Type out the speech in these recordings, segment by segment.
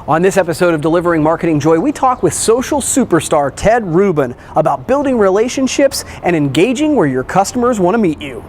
On this episode of Delivering Marketing Joy, we talk with social superstar Ted Rubin about building relationships and engaging where your customers want to meet you.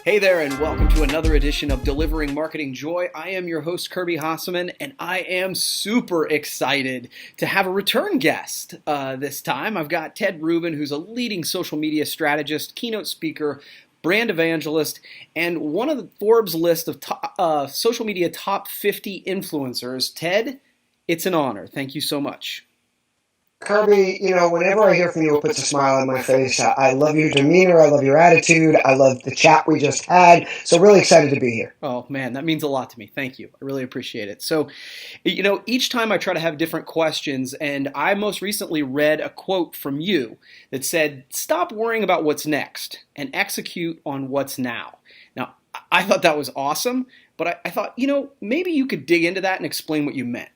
Hey there, and welcome to another edition of Delivering Marketing Joy. I am your host, Kirby Hasseman, and I am super excited to have a return guest this time. I've got Ted Rubin, who's a leading social media strategist, keynote speaker, brand evangelist, and one of the Forbes list of social media top 50 influencers. Ted, it's an honor. Thank you so much. Kirby, whenever I hear from you, it puts a smile on my face. I love your demeanor. I love your attitude. I love the chat we just had. So really excited to be here. Oh, man, that means a lot to me. Thank you. I really appreciate it. So, each time I try to have different questions, and I most recently read a quote from you that said, "Stop worrying about what's next and execute on what's now." Now, I thought that was awesome, but I thought, maybe you could dig into that and explain what you meant.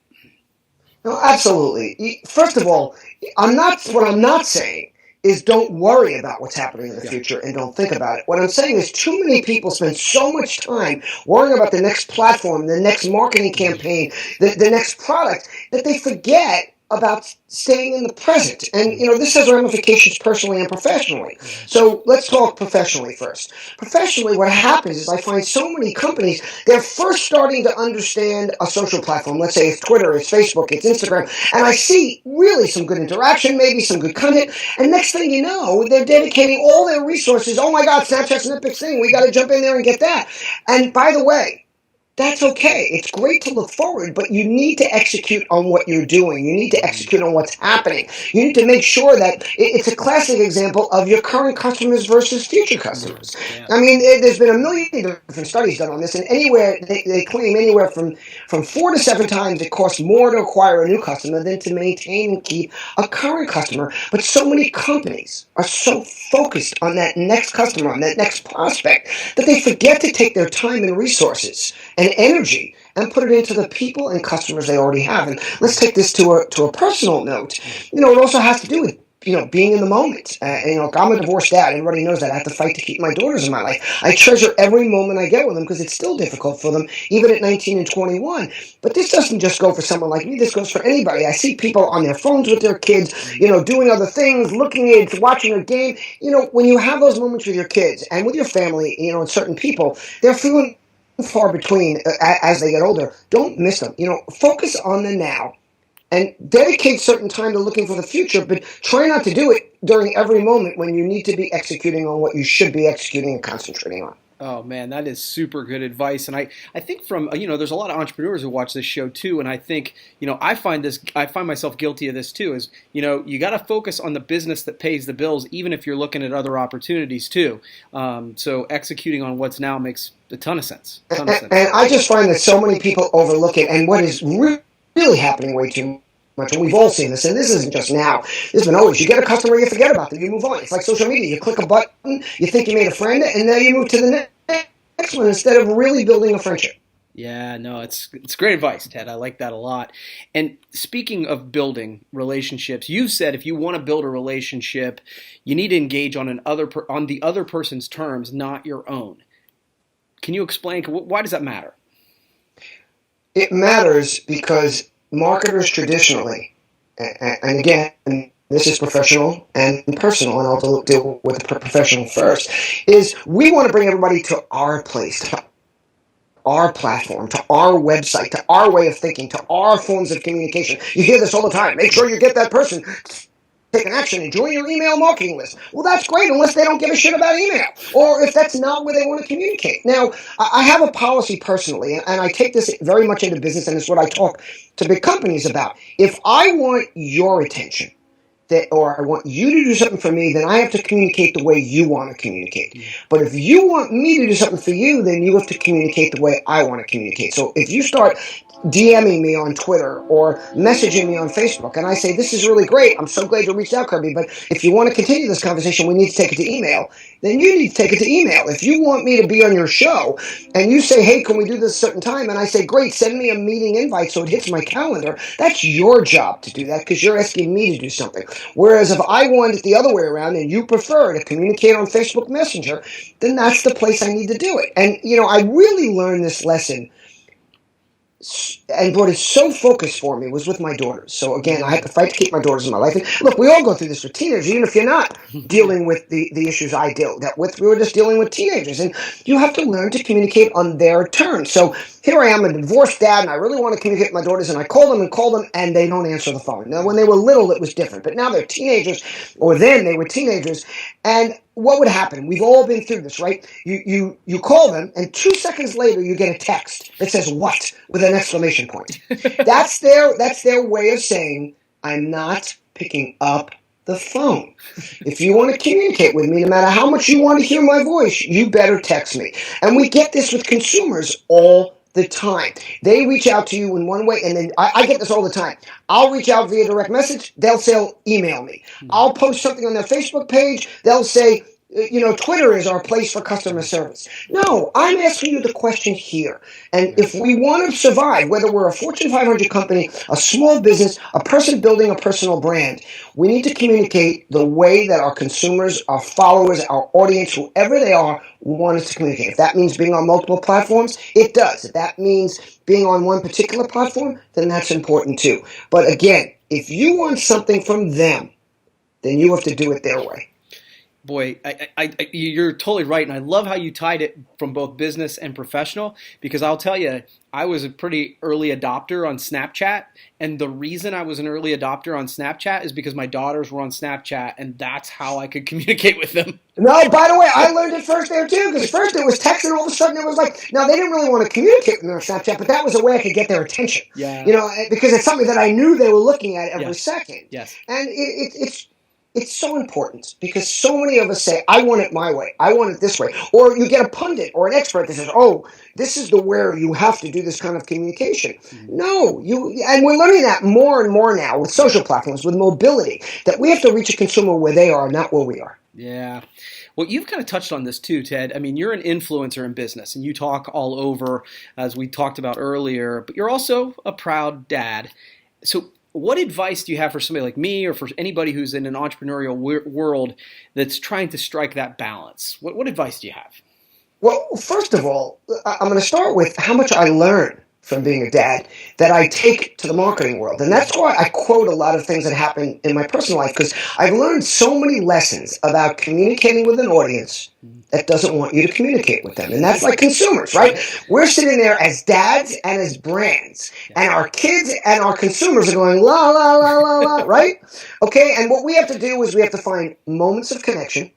No, absolutely. First of all, what I'm not saying is don't worry about what's happening in the future and don't think about it. What I'm saying is too many people spend so much time worrying about the next platform, the next marketing campaign, the next product, that they forget about staying in the present. And, this has ramifications personally and professionally. So let's talk professionally first. Professionally, what happens is I find so many companies, they're first starting to understand a social platform. Let's say it's Twitter, it's Facebook, it's Instagram. And I see really some good interaction, maybe some good content. And next thing you know, they're dedicating all their resources. Oh my God, Snapchat's an epic thing. We got to jump in there and get that. And by the way, that's okay. It's great to look forward, but you need to execute on what you're doing. You need to execute on what's happening. You need to make sure that it's a classic example of your current customers versus future customers. Yeah. I mean, there's been a million different studies done on this, and anywhere they claim anywhere from 4 to 7 times it costs more to acquire a new customer than to maintain and keep a current customer. But so many companies are so focused on that next customer, on that next prospect, that they forget to take their time and resources and energy and put it into the people and customers they already have. And let's take this to a personal note. It also has to do with being in the moment. I'm a divorced dad. Everybody knows that. I have to fight to keep my daughters in my life. I treasure every moment I get with them because it's still difficult for them, even at 19 and 21. But this doesn't just go for someone like me. This goes for anybody. I see people on their phones with their kids, doing other things, looking at, watching a game. When you have those moments with your kids and with your family, and certain people, they're feeling far between as they get older. Don't miss them. Focus on the now and dedicate certain time to looking for the future, but try not to do it during every moment when you need to be executing on what you should be executing and concentrating on. Oh man, that is super good advice. And I think from, there's a lot of entrepreneurs who watch this show too. And I think, I find myself guilty of this too, is, you got to focus on the business that pays the bills, even if you're looking at other opportunities too. So executing on what's now makes a ton of sense. And I just find that so many people overlook it. And what is really happening way too much, and we've all seen this, and this isn't just now. This has been always. You get a customer, you forget about them, you move on. It's like social media. You click a button, you think you made a friend, and now you move to the next one instead of really building a friendship. Yeah, no, it's great advice, Ted. I like that a lot. And speaking of building relationships, you've said if you want to build a relationship, you need to engage on the other person's terms, not your own. Can you explain why does that matter? It matters because marketers traditionally, and again, this is professional and personal, and I'll deal with the professional first, is we want to bring everybody to our place, to our platform, to our website, to our way of thinking, to our forms of communication. You hear this all the time. Make sure you get that person. Take an action and join your email marketing list. Well, that's great unless they don't give a shit about email or if that's not where they want to communicate. Now, I have a policy personally, and I take this very much into business, and it's what I talk to big companies about. If I want your attention, or I want you to do something for me, then I have to communicate the way you want to communicate. But if you want me to do something for you, then you have to communicate the way I want to communicate. So if you start DMing me on Twitter or messaging me on Facebook, and I say, this is really great. I'm so glad you reached out, Kirby, but if you want to continue this conversation, we need to take it to email. Then you need to take it to email. If you want me to be on your show and you say, hey, can we do this a certain time? And I say, great, send me a meeting invite so it hits my calendar. That's your job to do that because you're asking me to do something. Whereas if I want it the other way around and you prefer to communicate on Facebook Messenger, then that's the place I need to do it. And, I really learned this lesson and what is so focused for me was with my daughters. So again, I had to fight to keep my daughters in my life. And look, we all go through this with teenagers, even if you're not dealing with the issues I dealt with. We were just dealing with teenagers. And you have to learn to communicate on their terms. So here I am, a divorced dad, and I really want to communicate with my daughters, and I call them, and they don't answer the phone. Now, when they were little, it was different. But now they're teenagers, or then they were teenagers, and what would happen? We've all been through this, right? You call them, and 2 seconds later, you get a text that says "what" with an exclamation point. That's their way of saying, I'm not picking up the phone. If you want to communicate with me, no matter how much you want to hear my voice, you better text me. And we get this with consumers all the time. They reach out to you in one way, and then I get this all the time. I'll reach out via direct message. They'll say, email me. I'll post something on their Facebook page. They'll say, Twitter is our place for customer service. No, I'm asking you the question here. And if we want to survive, whether we're a Fortune 500 company, a small business, a person building a personal brand, we need to communicate the way that our consumers, our followers, our audience, whoever they are, want us to communicate. If that means being on multiple platforms, it does. If that means being on one particular platform, then that's important too. But again, if you want something from them, then you have to do it their way. Boy, you're totally right, and I love how you tied it from both business and professional, because I'll tell you, I was a pretty early adopter on Snapchat, and the reason I was an early adopter on Snapchat is because my daughters were on Snapchat, and that's how I could communicate with them. No, by the way, I learned it first there too, because first it was text, and all of a sudden it was like, now they didn't really want to communicate with me on Snapchat, but that was a way I could get their attention. Yeah. Because it's something that I knew they were looking at every second. Yes. And it's so important because so many of us say, I want it my way. I want it this way. Or you get a pundit or an expert that says, oh, this is the where you have to do this kind of communication. Mm-hmm. No, and we're learning that more and more now with social platforms, with mobility, that we have to reach a consumer where they are, not where we are. Yeah. Well, you've kind of touched on this too, Ted. I mean, you're an influencer in business and you talk all over, as we talked about earlier, but you're also a proud dad. So what advice do you have for somebody like me or for anybody who's in an entrepreneurial world that's trying to strike that balance? What advice do you have? Well, first of all, I'm going to start with how much I learned from being a dad that I take to the marketing world. And that's why I quote a lot of things that happen in my personal life, because I've learned so many lessons about communicating with an audience that doesn't want you to communicate with them. And that's like consumers, right? We're sitting there as dads and as brands, and our kids and our consumers are going, la, la, la, la, la, right? Okay, and what we have to do is we have to find moments of connection.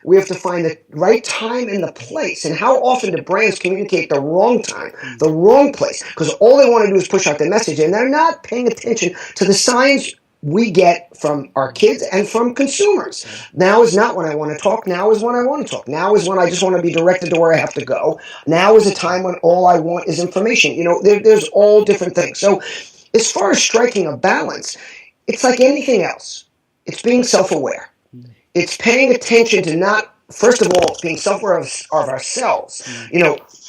We have to find the right time and the place. And how often do brands communicate the wrong time, the wrong place? Because all they want to do is push out their message, and they're not paying attention to the signs we get from our kids and from consumers. Now is not when I want to talk. Now is when I want to talk. Now is when I just want to be directed to where I have to go. Now is a time when all I want is information. There's all different things. So as far as striking a balance, it's like anything else. It's being self-aware. It's paying attention to not, first of all, being self-aware of ourselves.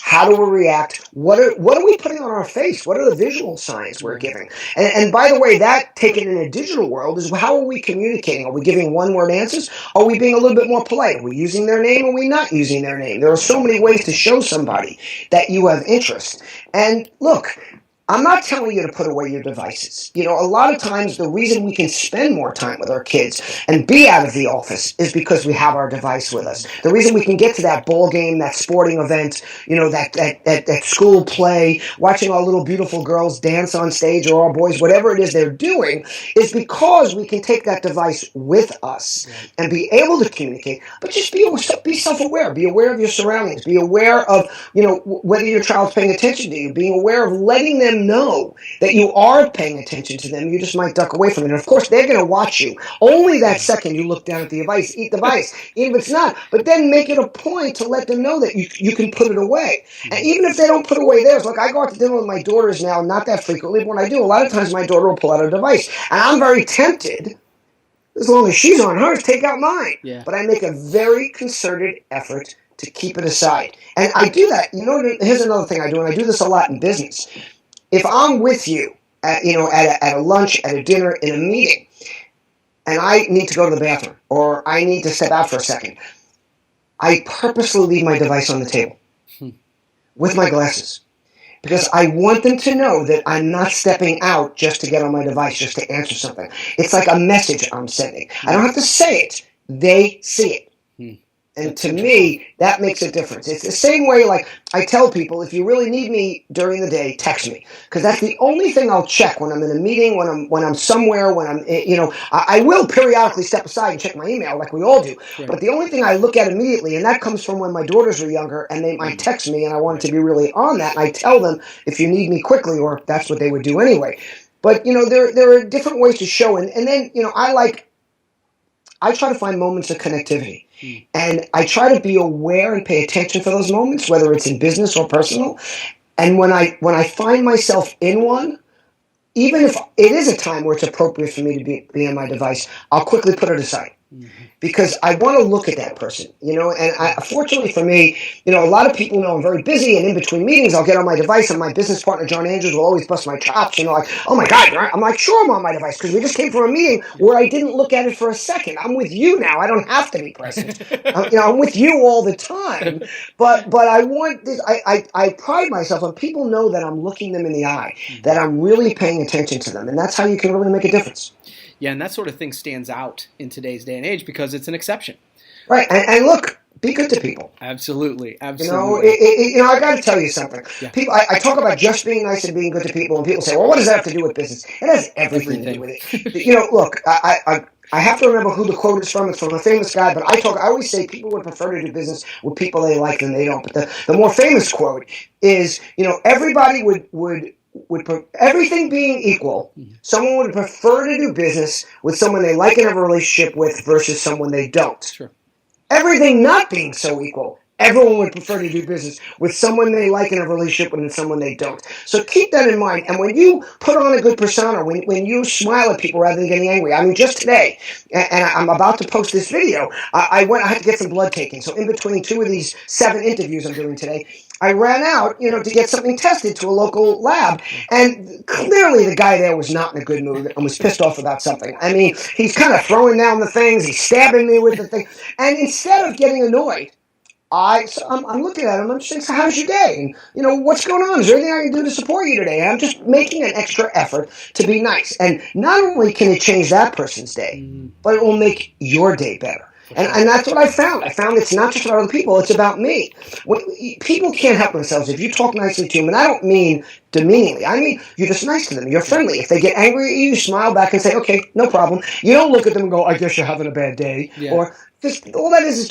How do we react? What are we putting on our face? What are the visual signs we're giving? And by the way, that taken in a digital world is how are we communicating? Are we giving one-word answers? Are we being a little bit more polite? Are we using their name? Are we not using their name? There are so many ways to show somebody that you have interest. And look, I'm not telling you to put away your devices. A lot of times the reason we can spend more time with our kids and be out of the office is because we have our device with us. The reason we can get to that ball game, that sporting event, that school play, watching our little beautiful girls dance on stage or our boys, whatever it is they're doing, is because we can take that device with us and be able to communicate. But just be self-aware. Be aware of your surroundings. Be aware of, whether your child's paying attention to you. Being aware of letting them them know that you are paying attention to them. You just might duck away from it. And of course, they're going to watch you. Only that second you look down at the device, even if it's not. But then make it a point to let them know that you can put it away. And even if they don't put away theirs, like I go out to dinner with my daughters now, not that frequently, but when I do, a lot of times my daughter will pull out a device. And I'm very tempted, as long as she's on hers, take out mine. Yeah. But I make a very concerted effort to keep it aside. And I do that. Here's another thing I do, and I do this a lot in business. If I'm with you at a lunch, at a dinner, in a meeting, and I need to go to the bathroom, or I need to step out for a second, I purposely leave my device on the table with my glasses. Because I want them to know that I'm not stepping out just to get on my device, just to answer something. It's like a message I'm sending. I don't have to say it. They see it. And to me, that makes a difference. It's the same way, like, I tell people, if you really need me during the day, text me. Because that's the only thing I'll check when I'm in a meeting, when I'm somewhere, when I'm, I will periodically step aside and check my email, like we all do. Right. But the only thing I look at immediately, and that comes from when my daughters were younger, and they might text me, and I wanted to be really on that, and I tell them, if you need me quickly, or that's what they would do anyway. But, there are different ways to show, and then, I try to find moments of connectivity. And I try to be aware and pay attention for those moments, whether it's in business or personal. And when I find myself in one, even if it is a time where it's appropriate for me to be on my device, I'll quickly put it aside. Because I want to look at that person, and fortunately for me, a lot of people know I'm very busy, and in between meetings, I'll get on my device, and my business partner, John Andrews, will always bust my chops, like, oh my God, I'm like, sure, I'm on my device, because we just came from a meeting where I didn't look at it for a second. I'm with you now. I don't have to be present. I'm with you all the time, but I want this, I pride myself when people know that I'm looking them in the eye, that I'm really paying attention to them, and that's how you can really make a difference. Yeah, and that sort of thing stands out in today's day and age because it's an exception. Right, and look, be good to people. Absolutely. I got to tell you something. Yeah. People, I talk about just being nice and being good to people, and people say, well, what does that have to do with business? It has everything to do with it. Look, I have to remember who the quote is from. It's from a famous guy, but I always say people would prefer to do business with people they like than they don't. But the more famous quote is, everybody would everything being equal, someone would prefer to do business with someone they like and have a relationship with versus someone they don't. Sure. Everything not being so equal, everyone would prefer to do business with someone they like and have a relationship with and someone they don't. So keep that in mind. And when you put on a good persona, when you smile at people rather than getting angry, just today, and I'm about to post this video, I had to get some blood taken. So in between two of these 7 interviews I'm doing today, I ran out, to get something tested to a local lab, and clearly the guy there was not in a good mood and was pissed off about something. He's kind of throwing down the things, he's stabbing me with the thing, and instead of getting annoyed, I'm looking at him, I'm just saying, so how's your day? And, what's going on? Is there anything I can do to support you today? And I'm just making an extra effort to be nice. And not only can it change that person's day, but it will make your day better. And that's what I found. I found it's not just about other people, it's about me. People can't help themselves. If you talk nicely to them, and I don't mean demeaningly, I mean you're just nice to them, you're friendly. If they get angry at you, you smile back and say, okay, no problem. You don't look at them and go, I guess you're having a bad day. Yeah. Or just all that is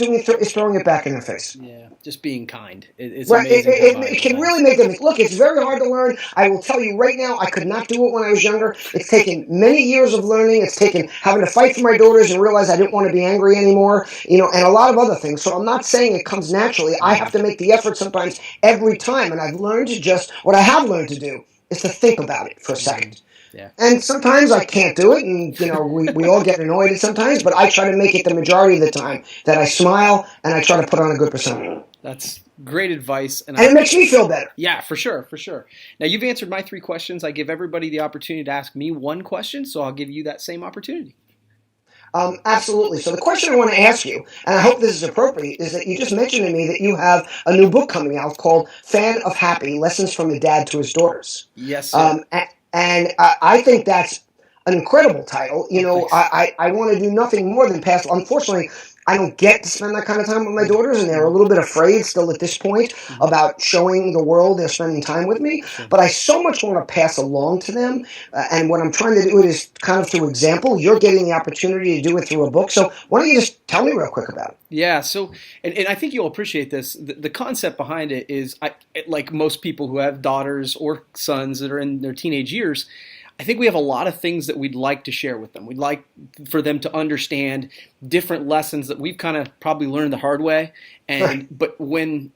throwing it back in their face. Yeah, just being kind. It's right. Amazing. It can really make them look. It's very hard to learn. I will tell you right now, I could not do it when I was younger. It's taken many years of learning. It's taken having to fight for my daughters and realize I didn't want to be angry anymore. And a lot of other things. So I'm not saying it comes naturally. I have to make the effort sometimes every time. And I've learned to what I have learned to do is to think about it for a second. Yeah. And sometimes I can't do it, and we all get annoyed sometimes, but I try to make it the majority of the time that I smile and I try to put on a good persona. That's great advice. And it makes me feel better. Yeah, for sure. Now, you've answered my 3 questions. I give everybody the opportunity to ask me 1 question, so I'll give you that same opportunity. Absolutely. So the question I want to ask you, and I hope this is appropriate, is that you just mentioned to me that you have a new book coming out called Fan of Happy, Lessons from a Dad to His Daughters. Yes, sir. And I think that's an incredible title. You know, Thanks. I want to do nothing more than pass. Unfortunately, I don't get to spend that kind of time with my daughters, and they're a little bit afraid still at this point about showing the world they're spending time with me. Sure. But I so much want to pass along to them, and what I'm trying to do is kind of through example. You're getting the opportunity to do it through a book, so why don't you just tell me real quick about it? Yeah, so, and I think you'll appreciate this. The concept behind it is, like most people who have daughters or sons that are in their teenage years, I think we have a lot of things that we'd like to share with them. We'd like for them to understand different lessons that we've kind of probably learned the hard way. And but when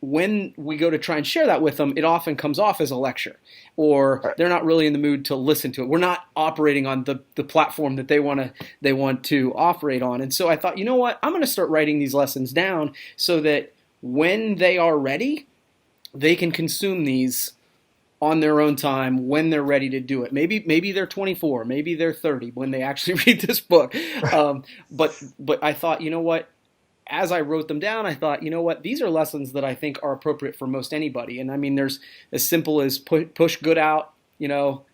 we go to try and share that with them, it often comes off as a lecture, or they're not really in the mood to listen to it. We're not operating on the platform that they want to operate on. And so I thought, you know what? I'm going to start writing these lessons down so that when they are ready, they can consume these on their own time when they're ready to do it. Maybe they're 24, maybe they're 30 when they actually read this book. But I thought, you know what? As I wrote them down, I thought, you know what? These are lessons that I think are appropriate for most anybody. And I mean, there's as simple as push good out, you know,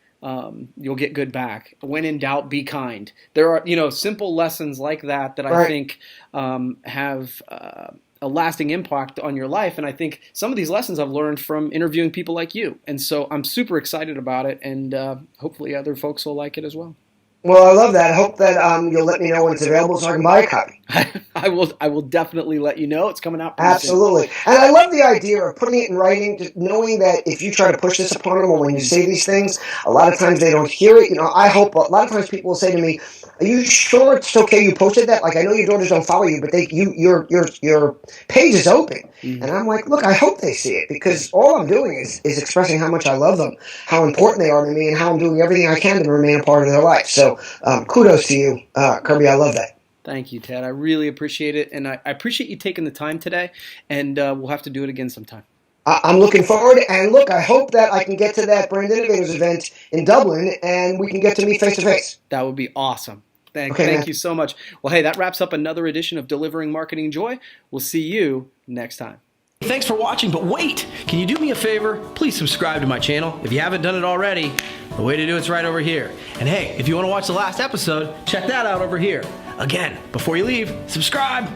you'll get good back. When in doubt, be kind. There are, you know, simple lessons like that I think have a lasting impact on your life. And I think some of these lessons I've learned from interviewing people like you. And so I'm super excited about it, and hopefully other folks will like it as well. Well, I love that. I hope that you'll let me know when it's available so I can buy a copy. I will definitely let you know. It's coming out pretty Absolutely. soon. And I love the idea of putting it in writing, just knowing that if you try to push this upon them or when you say these things, a lot of times they don't hear it. You know, I hope a lot of times people will say to me, "Are you sure it's okay you posted that? Like, I know your daughters don't follow you, but your page is open." And I'm like, look, I hope they see it, because all I'm doing is expressing how much I love them, how important they are to me, and how I'm doing everything I can to remain a part of their life. So kudos to you, Kirby. I love that. Thank you, Ted. I really appreciate it, and I appreciate you taking the time today, and we'll have to do it again sometime. I'm looking forward, and look, I hope that I can get to that Brand Innovators event in Dublin, and we can get to meet face-to-face. That would be awesome. Okay, thank you so much. Well, hey, that wraps up another edition of Delivering Marketing Joy. We'll see you next time. Thanks for watching, but wait, can you do me a favor? Please subscribe to my channel. If you haven't done it already, the way to do it's right over here. And hey, if you want to watch the last episode, check that out over here. Again, before you leave, subscribe.